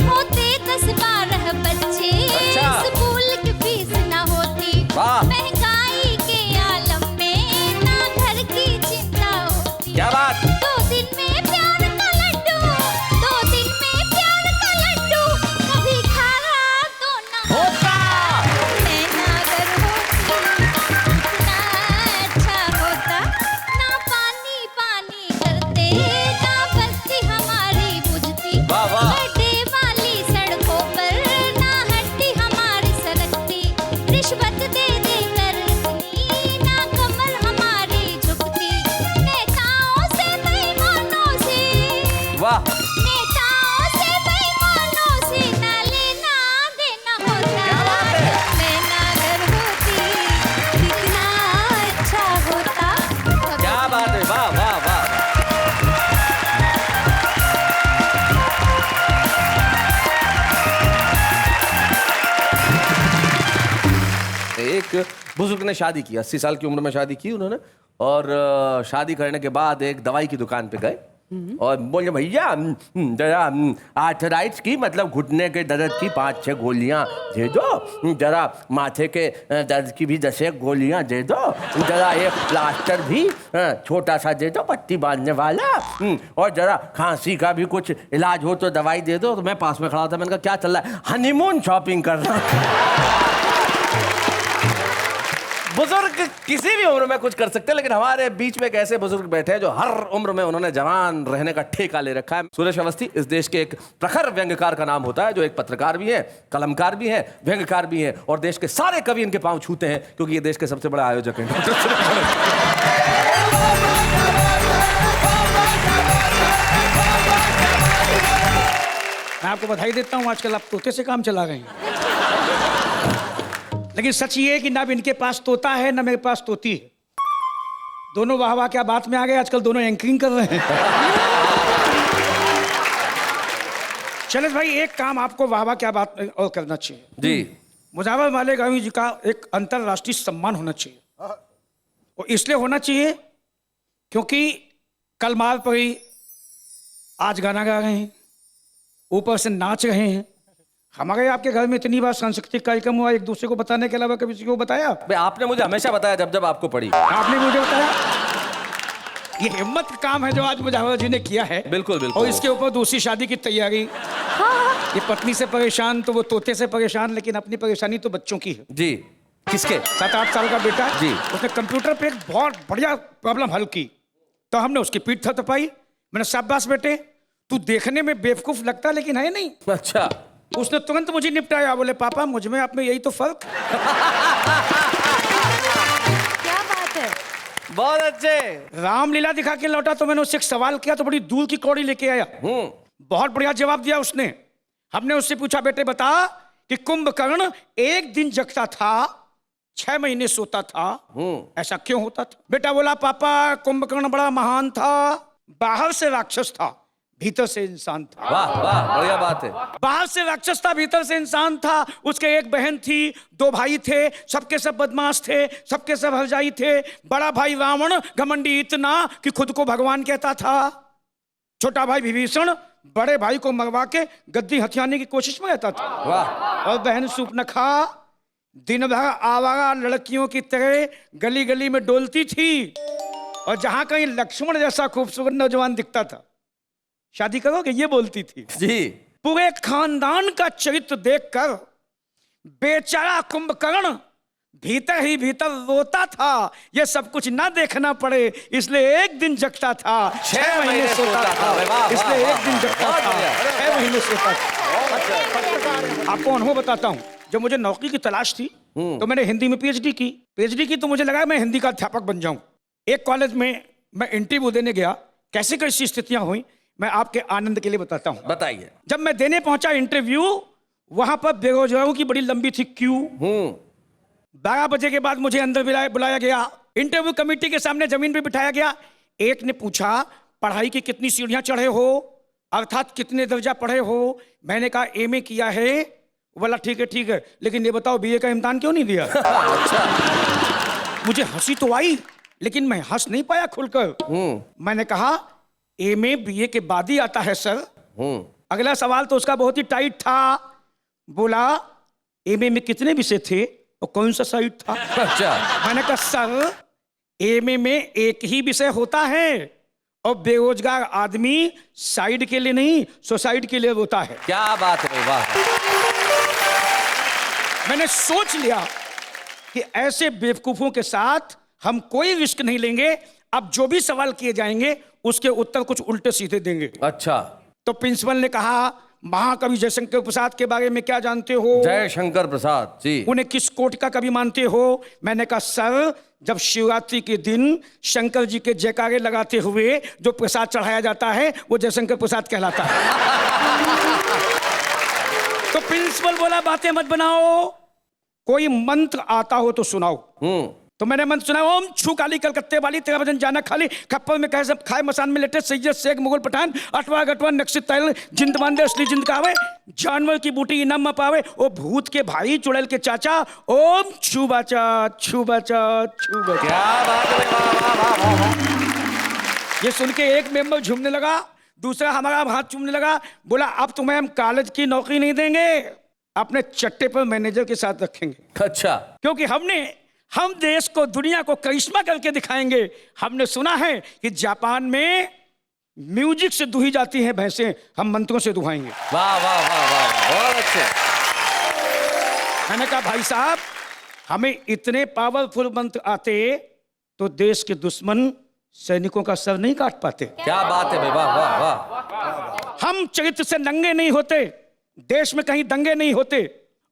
Speaker 5: होते 10-12 बच्चे,
Speaker 3: अच्छा।
Speaker 5: स्कूल की फीस ना होती,
Speaker 3: वाह।
Speaker 5: महंगाई के आलम में ना घर की चिंता होती।
Speaker 3: क्या बात।
Speaker 5: 2 दिन में प्यार का लड्डू, 2 दिन में प्यार का लड्डू, कभी खारा तो ना
Speaker 3: होता।
Speaker 5: मैना अगर होती कितना अच्छा होता, ना पानी पानी करते, ना बत्ती हमारी बुझती,
Speaker 3: वाह, वाह।
Speaker 5: गड्ढे वाली सड़कों पर ना हड्डी हमारी सरकती, रिश्वत दे दे कर इतनी ना कमर हमारी झुकती, नेताओं से बेईमानों से,
Speaker 3: वाह।
Speaker 5: नेताओं से बेईमानों से ना लेना देना होता।
Speaker 3: क्या बात है।
Speaker 5: मैना अगर होती कितना अच्छा होता।
Speaker 3: क्या बात है। वाह वाह वाह। एक बुजुर्ग ने शादी की, 80 साल की उम्र में शादी की उन्होंने, और शादी करने के बाद एक दवाई की दुकान पे गए और बोले भैया जरा आर्थराइट्स की मतलब घुटने के दर्द की 5-6 गोलियां दे दो, जरा माथे के दर्द की भी 10 गोलियां दे दो, जरा एक प्लास्टर भी छोटा सा दे दो पट्टी बांधने वाला, और जरा खांसी का भी कुछ इलाज हो तो दवाई दे दो। तो मैं पास में खड़ा था, मैंने कहा क्या चल रहा है? हनीमून शॉपिंग कर रहा हूं। बुजुर्ग किसी भी उम्र में कुछ कर सकते हैं, लेकिन हमारे बीच में एक ऐसे बुजुर्ग बैठे हैं जो हर उम्र में उन्होंने जवान रहने का ठेका ले रखा है। सुरेश अवस्थी इस देश के एक प्रखर व्यंग्यकार का नाम होता है, जो एक पत्रकार भी है, कलमकार भी है, व्यंग्यकार भी है, और देश के सारे कवि इनके पांव छूते हैं क्योंकि ये देश के सबसे बड़े आयोजक हैं।
Speaker 6: मैं आपको बधाई देता हूँ, आजकल आप तोते से काम चला रहे हैं। लेकिन सच ये है कि ना इनके पास तोता है ना मेरे पास तोती है। दोनों वाह वाह क्या बात में आ गए, आजकल दोनों एंकरिंग कर रहे हैं। शैलेश भाई, एक काम आपको वाह वाह क्या बात में और करना चाहिए
Speaker 3: जी।
Speaker 6: मुजावर मालेगांवी जी का एक अंतरराष्ट्रीय सम्मान होना चाहिए, और इसलिए होना चाहिए क्योंकि कल माल पड़ी, आज गाना गा रहे हैं, ऊपर से नाच रहे हैं। हमारे आपके घर में इतनी बार सांस्कृतिक कार्यक्रम हुआ, एक दूसरे को बताने के अलावा कभी किसी को बताया?
Speaker 3: भाई आपने मुझे हमेशा बताया जब जब आपको पड़ी।
Speaker 6: आपने मुझे बताया? ये हिम्मत का काम है जो आज मुजफ्फर जी ने किया है।
Speaker 3: बिल्कुल बिल्कुल।
Speaker 6: और इसके ऊपर दूसरी शादी की तैयारी। ये पत्नी से परेशान तो वो तोते से परेशान, लेकिन अपनी परेशानी तो बच्चों की है।
Speaker 3: जी। किसके?
Speaker 6: 7-8 साल का बेटा
Speaker 3: जी।
Speaker 6: उसने कंप्यूटर पे एक बहुत बढ़िया प्रॉब्लम हल की, तो हमने उसकी पीठ थपथपाई। मैंने शाबाश बेटे, तू देखने में बेवकूफ लगता लेकिन है नहीं।
Speaker 3: अच्छा।
Speaker 6: उसने तुरंत मुझे निपटाया, बोले पापा मुझ में आप में यही तो फर्क।
Speaker 2: क्या बात है।
Speaker 3: बहुत अच्छे।
Speaker 6: रामलीला दिखा के लौटा तो मैंने उससे एक सवाल किया तो बड़ी दूर की कौड़ी लेके आया। बहुत बढ़िया जवाब दिया उसने। हमने उससे पूछा बेटे बता कि कुंभकर्ण एक दिन जगता था, 6 महीने सोता था, ऐसा क्यों होता था? बेटा बोला पापा कुंभकर्ण बड़ा महान था, बाहर से राक्षस था, भीतर से इंसान था।
Speaker 3: वाह वाह, बढ़िया बात है।
Speaker 6: बाहर से राक्षस था, भीतर से इंसान था। उसके एक बहन थी, 2 भाई थे, सबके सब बदमाश थे, सबके सब हरजाई थे। बड़ा भाई रावण घमंडी इतना कि खुद को भगवान कहता था। छोटा भाई विभीषण बड़े भाई को मरवा के गद्दी हथियाने की कोशिश में रहता था।
Speaker 3: वाह।
Speaker 6: और बहन सूर्पनखा दिन भर आवारा लड़कियों की तरह गली गली में डोलती थी, और जहां कहीं लक्ष्मण जैसा खूबसूरत नौजवान दिखता था, शादी करोगे ये बोलती थी।
Speaker 3: जी।
Speaker 6: पूरे खानदान का चरित्र देखकर बेचारा कुंभकर्ण भीतर ही भीतर रोता था। ये सब कुछ ना देखना पड़े इसलिए एक दिन जगता था, 6 महीने सोता था। इसलिए एक दिन जगता था, 6 महीने सोता था। आपको अनुभव बताता हूँ, जब मुझे नौकरी की तलाश थी तो मैंने हिंदी में पीएचडी की तो मुझे लगा मैं हिंदी का अध्यापक बन जाऊं। एक कॉलेज में मैं इंटरव्यू देने गया, कैसे कैसी स्थितियां हुई मैं आपके आनंद के लिए बताता हूँ।
Speaker 3: बताइए।
Speaker 6: जब मैं देने पहुंचा इंटरव्यू, वहां पर बेरोजगारों की बड़ी लंबी थी क्यू। 12 बजे के बाद मुझे अंदर बुलाया गया। इंटरव्यू कमेटी के सामने जमीन पे बिठाया गया। एक ने पूछा पढ़ाई की कितनी सीढ़ियां चढ़े हो, अर्थात कितने दर्जा पढ़े हो। मैंने कहा एमए किया है। बोला ठीक है, लेकिन ये बताओ बीए का इम्तिहान क्यों नहीं दिया? मुझे हंसी तो आई लेकिन मैं हंस नहीं पाया खुलकर। मैंने कहा एमए बीए के बाद ही आता है सर। अगला सवाल तो उसका बहुत ही टाइट था। बोला एमए में कितने विषय थे और कौन सा साइड था?
Speaker 3: अच्छा।
Speaker 6: मैंने कहा सर एमए में एक ही विषय होता है और बेरोजगार आदमी साइड के लिए नहीं सोसाइटी के लिए होता है।
Speaker 3: क्या बात है, वाह।
Speaker 6: मैंने सोच लिया कि ऐसे बेवकूफों के साथ हम कोई रिस्क नहीं लेंगे। अब जो भी सवाल किए जाएंगे उसके उत्तर कुछ उल्टे सीधे देंगे।
Speaker 3: अच्छा।
Speaker 6: तो प्रिंसिपल ने कहा महाकवि जयशंकर प्रसाद के बारे में क्या जानते हो?
Speaker 3: जयशंकर प्रसाद जी।
Speaker 6: उन्हें किस कोट का कवि मानते हो? मैंने कहा सर जब शिवरात्रि के दिन शंकर जी के जयकारे लगाते हुए जो प्रसाद चढ़ाया जाता है वो जयशंकर प्रसाद कहलाता है। तो प्रिंसिपल बोला बातें मत बनाओ, कोई मंत्र आता हो तो सुनाओ। तो मैंने मंत्र सुना, ओम छू काली कलकत्ते वाली तेरा वजन जाना खाली, खप्पर में कहे सब खाए मसान में लेटे, सैयद शेख मुगल पठान, अठवा गठवा नक्शे तैल, जिंद मानदे असली जिंद कावे, जानवर की बूटी इनाम में पावे, ओ भूत के भाई चुड़ैल के चाचा, ओम छू बाचा छू बाचा छू बाचा।
Speaker 3: क्या बात है, वाह, वाह, वाह, वाह।
Speaker 6: ये सुन के एक मेंबर झूमने लगा, दूसरा हमारा हाथ चूमने लगा। बोला अब तुम्हें हम कॉलेज की नौकरी नहीं देंगे, अपने चट्टे पर मैनेजर के साथ रखेंगे।
Speaker 3: अच्छा।
Speaker 6: क्योंकि हम देश को दुनिया को करिश्मा करके दिखाएंगे। हमने सुना है कि जापान में म्यूजिक से दुही जाती हैं भैंसें, हम मंत्रों से दुहाएंगे।
Speaker 3: वाह वाह वाह वाह, बहुत अच्छे।
Speaker 6: मैंने कहा भाई साहब हमें इतने पावरफुल मंत्र आते तो देश के दुश्मन सैनिकों का सर नहीं काट पाते।
Speaker 3: क्या बात है भाई, वाह वाह वाह।
Speaker 6: हम चरित्र से नंगे नहीं होते, देश में कहीं दंगे नहीं होते,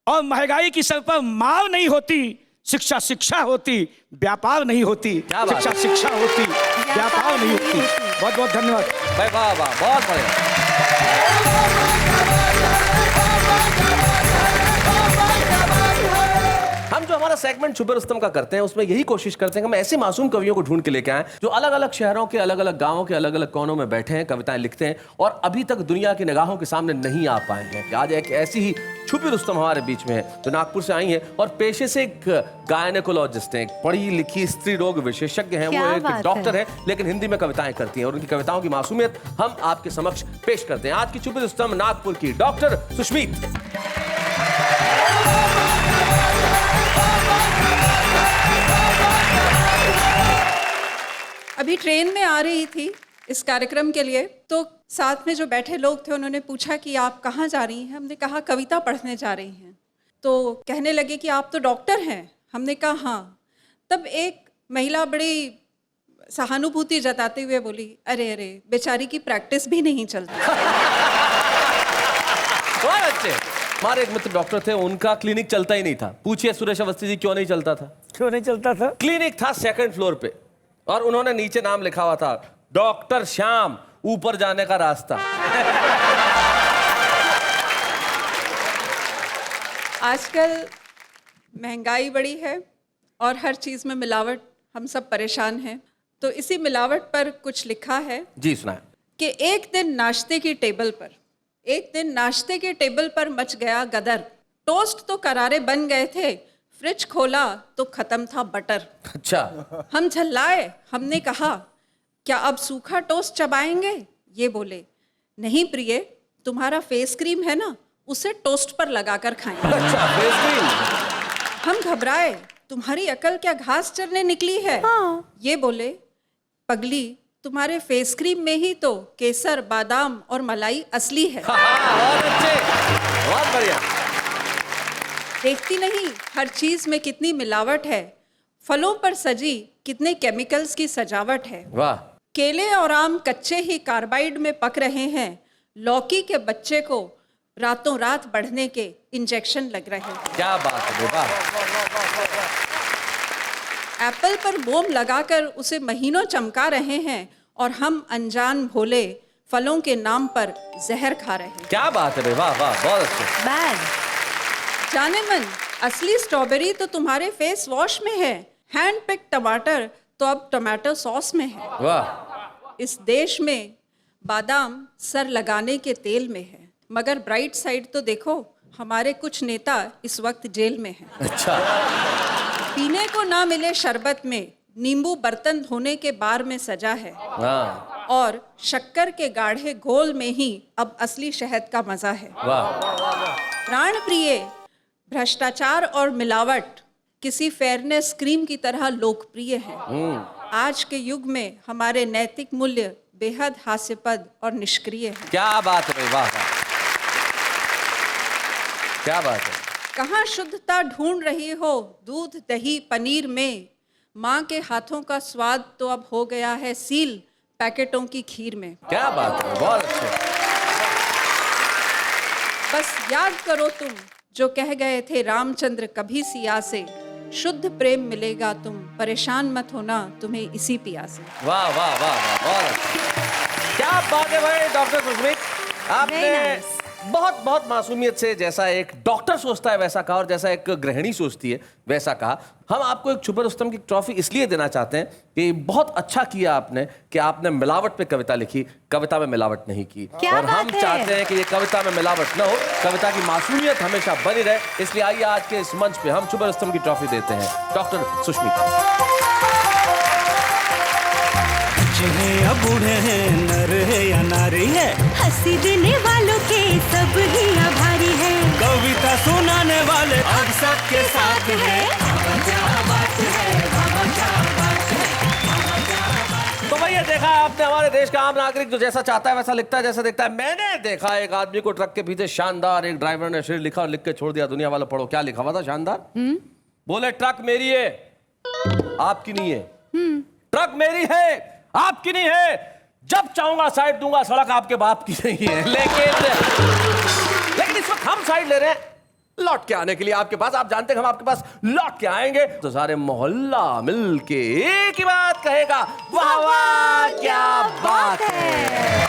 Speaker 6: और महंगाई की सर पर मार नहीं होती। शिक्षा होती, व्यापार नहीं होती। शिक्षा होती, व्यापार नहीं होती। बहुत बहुत धन्यवाद
Speaker 3: भाई, वाह वाह, बहुत बढ़िया। हम जो हमारा सेगमेंट छुपे रुस्तम का करते हैं उसमें यही कोशिश करते हैं कि हम ऐसे मासूम कवियों को ढूंढ के लेके आए जो अलग अलग शहरों के अलग अलग गांवों के अलग अलग कोनों में बैठे हैं, कविताएं लिखते हैं और अभी तक दुनिया की निगाहों के सामने नहीं आ पाए हैं। आज एक ऐसी ही छुपी रुस्तम हमारे बीच में है, जो नागपुर से आई हैं और पेशे से एक गायनेकोलॉजिस्ट हैं, एक पढ़ी लिखी स्त्री रोग विशेषज्ञ हैं।
Speaker 2: क्या
Speaker 3: वो एक
Speaker 2: बात
Speaker 3: डॉक्टर है, लेकिन हिंदी में कविताएं करती हैं और उनकी कविताओं की मासूमियत हम आपके समक्ष पेश करते हैं। आज की छुपी रुस्तम नागपुर की डॉक्टर सुष्मीत।
Speaker 7: अभी ट्रेन में आ रही थी इस कार्यक्रम के लिए, तो साथ में जो बैठे लोग थे उन्होंने पूछा कि आप कहाँ जा रही हैं। हमने कहा कविता पढ़ने जा रही हैं। तो कहने लगे कि आप तो डॉक्टर हैं। हमने कहा हाँ। तब एक महिला बड़ी सहानुभूति जताते हुए बोली, अरे अरे बेचारी की प्रैक्टिस भी नहीं चलती।
Speaker 3: बहुत अच्छे। हमारे एक मित्र डॉक्टर थे, उनका क्लिनिक चलता ही नहीं था। पूछिए सुरेश अवस्थी जी क्यों नहीं चलता था?
Speaker 6: क्यों नहीं चलता था?
Speaker 3: क्लिनिक था 2nd फ्लोर पे और उन्होंने नीचे नाम लिखा हुआ था, डॉक्टर श्याम, ऊपर जाने का रास्ता।
Speaker 7: आजकल महंगाई बड़ी है और हर चीज़ में मिलावट, हम सब परेशान हैं। तो इसी मिलावट पर कुछ लिखा है
Speaker 3: जी सुनाए।
Speaker 7: कि एक दिन नाश्ते की टेबल पर मच गया गदर। टोस्ट तो करारे बन गए थे, फ्रिज खोला तो खत्म था बटर।
Speaker 3: अच्छा।
Speaker 7: हम झल्लाए, हमने कहा क्या अब सूखा टोस्ट चबाएंगे? ये बोले नहीं प्रिय, तुम्हारा फेस क्रीम है ना, उसे टोस्ट पर लगाकर खाएंगे।
Speaker 3: अच्छा, फेस क्रीम।
Speaker 7: हम घबराए, तुम्हारी अकल क्या घास चरने निकली है?
Speaker 2: हाँ।
Speaker 7: ये बोले पगली, तुम्हारे फेस क्रीम में ही तो केसर, बादाम और मलाई असली है।
Speaker 3: बहुत अच्छे, बहुत बढ़िया।
Speaker 7: देखती नहीं हर चीज में कितनी मिलावट है, फलों पर सजी कितने केमिकल्स की सजावट है।
Speaker 3: वाह।
Speaker 7: केले और आम कच्चे ही कार्बाइड में पक रहे हैं, लौकी के बच्चे को रातों रात बढ़ने के इंजेक्शन लग रहे हैं।
Speaker 3: क्या बात है, वाह।
Speaker 7: एप्पल पर मोम लगाकर उसे महीनों चमका रहे हैं और हम अनजान भोले फलों के नाम पर जहर खा रहे हैं।
Speaker 3: क्या बात है, वाह वाह, बहुत अच्छे।
Speaker 2: बैड।
Speaker 7: जाने मन, असली स्ट्रॉबेरी तो तुम्हारे फेस वॉश में है, हैंड पिक टमाटर तो अब टमाटो सॉस में है।
Speaker 3: वाह।
Speaker 7: इस देश में बादाम सर लगाने के तेल में है, मगर ब्राइट साइड तो देखो, हमारे कुछ नेता इस वक्त जेल में हैं।
Speaker 3: अच्छा।
Speaker 7: पीने को ना मिले शरबत में, नींबू बर्तन धोने के बार में सजा है।
Speaker 3: हाँ।
Speaker 7: और शक्कर के गाढ़े घोल में ही अब असली शहद का मजा है।
Speaker 3: वाह।
Speaker 7: प्राण प्रिय, भ्रष्टाचार और मिलावट किसी फेयरनेस क्रीम की तरह लोकप्रिय है। आज के युग में हमारे नैतिक मूल्य बेहद हास्यपद और निष्क्रिय हैं।
Speaker 3: क्या बात है, वाह वाह, क्या बात है।
Speaker 7: कहाँ शुद्धता ढूंढ रही हो दूध दही पनीर में, माँ के हाथों का स्वाद तो अब हो गया है सील पैकेटों की खीर में।
Speaker 3: क्या बात है, बहुत अच्छे।
Speaker 7: बस याद करो तुम जो कह गए थे रामचंद्र कभी सिया से, शुद्ध प्रेम मिलेगा तुम परेशान मत होना तुम्हें इसी पिया से।
Speaker 3: वाह वाह वाह वाह, बहुत अच्छा। क्या बात है भाई डॉक्टर सुष्मित, आपने बहुत बहुत मासूमियत से जैसा एक डॉक्टर सोचता है वैसा कहा और जैसा एक गृहिणी सोचती है वैसा कहा। हम आपको एक छुपे रुस्तम की ट्रॉफी इसलिए देना चाहते हैं कि बहुत अच्छा किया आपने कि आपने मिलावट पे कविता लिखी, कविता में मिलावट नहीं की।
Speaker 2: क्या
Speaker 3: और हम
Speaker 2: बात है?
Speaker 3: चाहते हैं कि ये कविता में मिलावट न हो, कविता की मासूमियत हमेशा बनी रहे। इसलिए आइए आज के इस मंच पे हम छुपे रुस्तम की ट्रॉफी देते हैं डॉक्टर सुष्मित।
Speaker 8: या बूढ़े हैं, नर है या नारी है,
Speaker 5: हंसी देने वालों के सब ही आभारी है,
Speaker 8: कविता सुनाने वाले अब सबके साथ है।
Speaker 3: तो भैया देखा आपने, हमारे देश का आम नागरिक जो जैसा चाहता है वैसा लिखता है, जैसा देखता है। मैंने देखा एक आदमी को ट्रक के पीछे शानदार, एक ड्राइवर ने शेर लिखा और लिख के छोड़ दिया। दुनिया वाला पढ़ो क्या लिखा हुआ था शानदार। बोले ट्रक मेरी है आपकी नहीं है, ट्रक मेरी है आपकी नहीं है, जब चाहूंगा साइड दूंगा, सड़क आपके बाप की नहीं है। लेकिन इस वक्त हम साइड ले रहे हैं लौट के आने के लिए आपके पास। आप जानते हैं हम आपके पास लौट के आएंगे तो सारे मोहल्ला मिलके एक ही बात कहेगा, वाह वाह क्या बात है।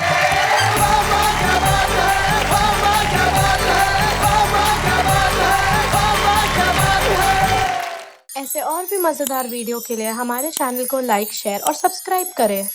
Speaker 9: ऐसे और भी मजेदार वीडियो के लिए हमारे चैनल को लाइक, शेयर और सब्सक्राइब करें।